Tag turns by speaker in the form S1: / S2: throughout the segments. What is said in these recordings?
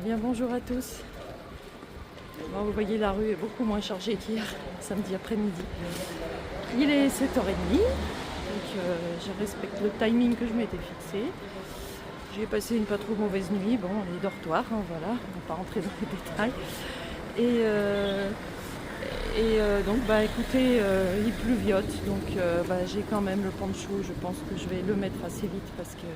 S1: Bien, bonjour à tous. Bon, vous voyez, la rue est beaucoup moins chargée qu'hier, samedi après-midi. Il est 7h30, donc je respecte le timing que je m'étais fixé. J'ai passé une pas trop mauvaise nuit, bon, les dortoirs, hein, voilà, on ne va pas rentrer dans les détails. Donc, bah écoutez, il pleuviote, donc j'ai quand même le poncho, je pense que je vais le mettre assez vite parce que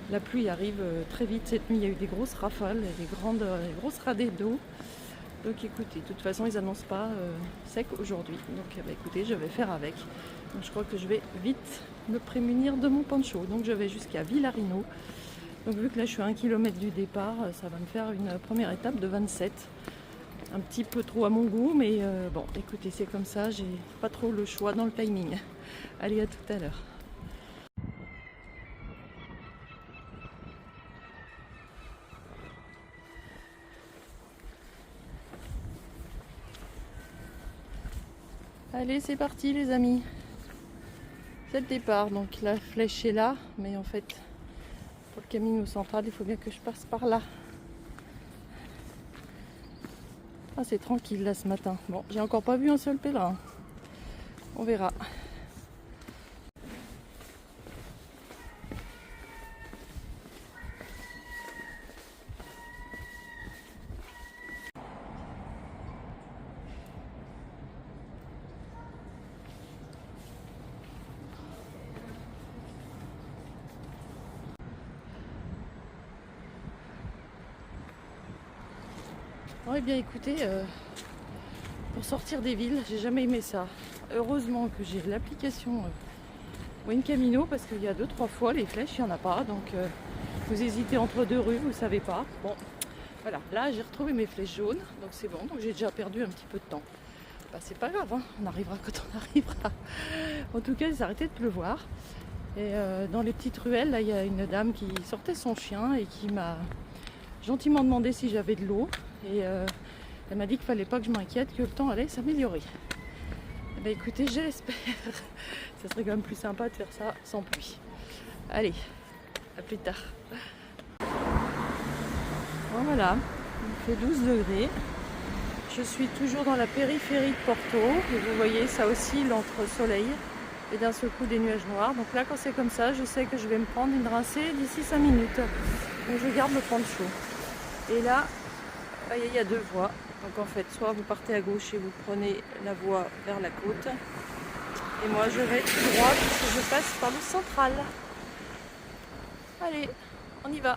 S1: la pluie arrive très vite. Cette nuit, il y a eu des grosses rafales, des grosses radées d'eau. Donc écoutez, de toute façon, ils n'annoncent pas sec aujourd'hui. Donc écoutez, je vais faire avec. Donc, je crois que je vais vite me prémunir de mon poncho. Donc je vais jusqu'à Villarino. Donc vu que là, je suis à 1 km du départ, ça va me faire une première étape de 27. Un petit peu trop à mon goût, mais bon, écoutez, c'est comme ça. J'ai pas trop le choix dans le timing. Allez, à tout à l'heure. Allez, c'est parti les amis. C'est le départ, donc la flèche est là, mais en fait, pour le Camino central, il faut bien que je passe par là. Ah, c'est tranquille là ce matin. Bon, j'ai encore pas vu un seul pèlerin. On verra. Eh bien écoutez, pour sortir des villes, j'ai jamais aimé ça. Heureusement que j'ai l'application Buen Camino parce qu'il y a 2-3 fois les flèches, il n'y en a pas. Donc vous hésitez entre deux rues, vous ne savez pas. Bon, voilà, là j'ai retrouvé mes flèches jaunes, donc c'est bon. Donc j'ai déjà perdu un petit peu de temps. Bah, c'est pas grave, hein, on arrivera quand on arrivera. En tout cas, il s'est arrêté de pleuvoir. Et dans les petites ruelles, là il y a une dame qui sortait son chien et qui m'a gentiment demandé si j'avais de l'eau. Et elle m'a dit qu'il fallait pas que je m'inquiète, que le temps allait s'améliorer. Eh bien, écoutez, j'espère. Ça serait quand même plus sympa de faire ça sans pluie. Allez, à plus tard. Bon, voilà, il fait 12 degrés. Je suis toujours dans la périphérie de Porto. Et vous voyez, ça oscille entre soleil et d'un seul coup des nuages noirs. Donc là, quand c'est comme ça, je sais que je vais me prendre une rincée d'ici 5 minutes. Donc je garde le poncho. Et là, il y a deux voies. Donc en fait, soit vous partez à gauche et vous prenez la voie vers la côte. Et moi, je vais droit puisque je passe par le central. Allez, on y va.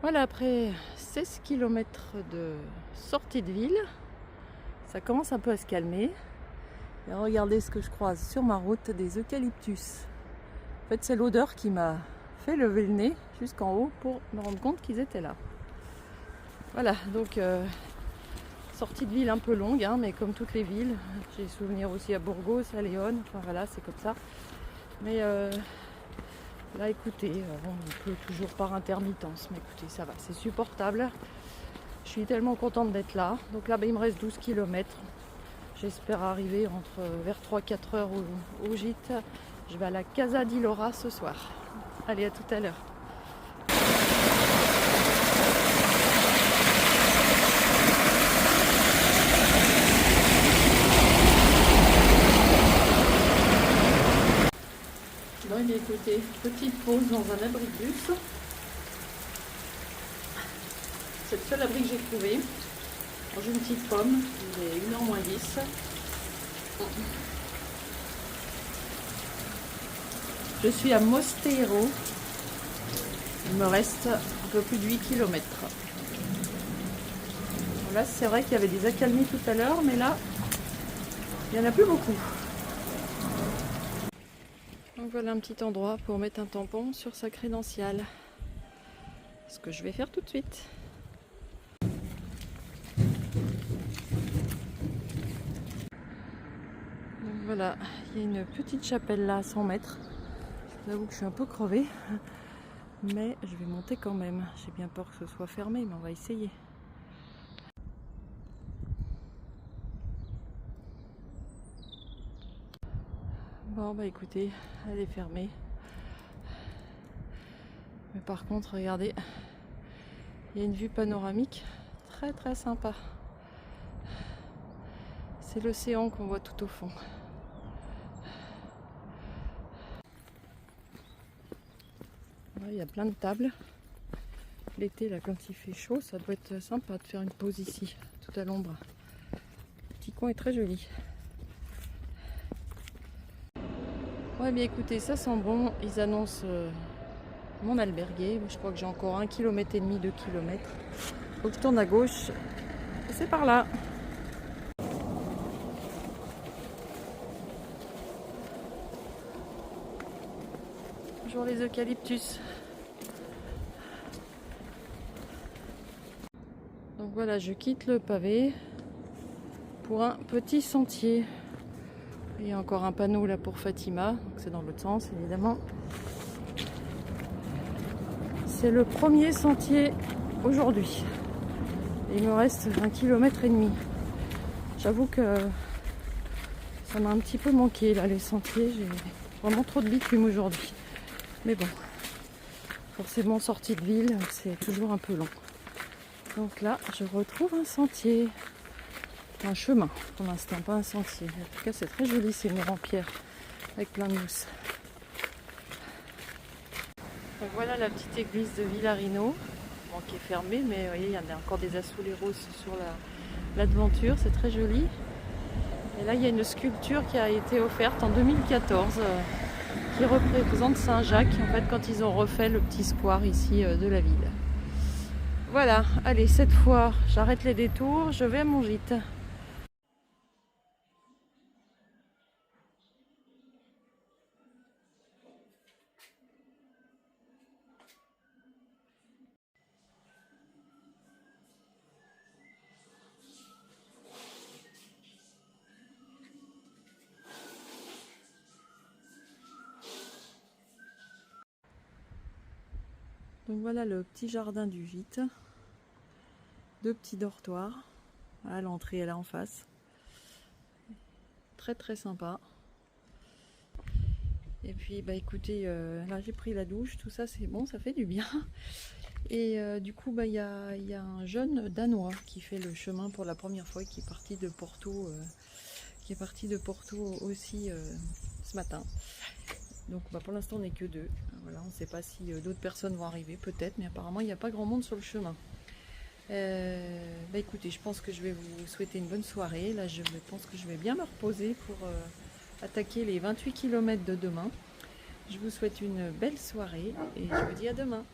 S1: Voilà, après 16 km de sortie de ville, ça commence un peu à se calmer. Et regardez ce que je croise sur ma route, des eucalyptus. En fait, c'est l'odeur qui m'a fait lever le nez jusqu'en haut pour me rendre compte qu'ils étaient là. Voilà, donc sortie de ville un peu longue, hein, mais comme toutes les villes. J'ai souvenir aussi à Burgos, à Léon, enfin voilà, c'est comme ça. Mais là, écoutez, on pleut toujours par intermittence, mais écoutez, ça va, c'est supportable. Je suis tellement contente d'être là. Donc là, il me reste 12 km. J'espère arriver vers 3-4 heures au gîte. Je vais à la Casa di Lora ce soir. Allez, à tout à l'heure. Bon, eh bien, écoutez, petite pause dans un abri de bus. C'est le seul abri que j'ai trouvé. J'ai une petite pomme, il est 1h moins 10. Je suis à Mosteiro. Il me reste un peu plus de 8 km. Là, c'est vrai qu'il y avait des accalmies tout à l'heure, mais là, il n'y en a plus beaucoup. Donc Donc voilà un petit endroit pour mettre un tampon sur sa crédentiale. Ce que je vais faire tout de suite. Donc voilà, il y a une petite chapelle là à 100 mètres. Je vous avoue que je suis un peu crevée, mais je vais monter quand même. J'ai bien peur que ce soit fermé, mais on va essayer. Bon bah écoutez, elle est fermée. Mais par contre, regardez, il y a une vue panoramique très très sympa. C'est l'océan qu'on voit tout au fond. Il y a plein de tables. L'été, là, quand il fait chaud, ça doit être sympa de faire une pause ici, tout à l'ombre. Le petit coin est très joli. Ouais, bien écoutez, ça sent bon. Ils annoncent mon albergué. Je crois que j'ai encore 1,5 km, 2 km. Faut que je tourne à gauche. Et c'est par là. Bonjour les eucalyptus. Donc voilà, je quitte le pavé pour un petit sentier. Il y a encore un panneau là pour Fatima, donc c'est dans l'autre sens évidemment. C'est le premier sentier aujourd'hui. Il me reste 1,5 km. J'avoue que ça m'a un petit peu manqué là les sentiers. J'ai vraiment trop de bitume aujourd'hui. Mais bon, forcément sortie de ville, c'est toujours un peu long. Donc là, je retrouve un sentier. Un chemin pour l'instant, pas un sentier. En tout cas, c'est très joli ces murs en pierre avec plein de mousse. Donc voilà la petite église de Villarino, bon, qui est fermée, mais vous voyez, il y en a encore des assouleros sur la devanture, c'est très joli. Et là, il y a une sculpture qui a été offerte en 2014 qui représente Saint-Jacques, en fait, quand ils ont refait le petit square ici de la ville. Voilà, allez, cette fois, j'arrête les détours, je vais à mon gîte. Donc voilà le petit jardin du gîte. 2 petits dortoirs. Voilà, l'entrée est là en face. Très très sympa. Et puis bah écoutez, là j'ai pris la douche, tout ça c'est bon, ça fait du bien. Et du coup bah il y a un jeune Danois qui fait le chemin pour la première fois, qui est parti de Porto, aussi ce matin. Donc bah, pour l'instant on n'est que 2. Voilà, on ne sait pas si d'autres personnes vont arriver, peut-être, mais apparemment il n'y a pas grand monde sur le chemin. Bah écoutez, je pense que je vais vous souhaiter une bonne soirée. Là je pense que je vais bien me reposer pour attaquer les 28 km de demain. Je vous souhaite une belle soirée et je vous dis à demain.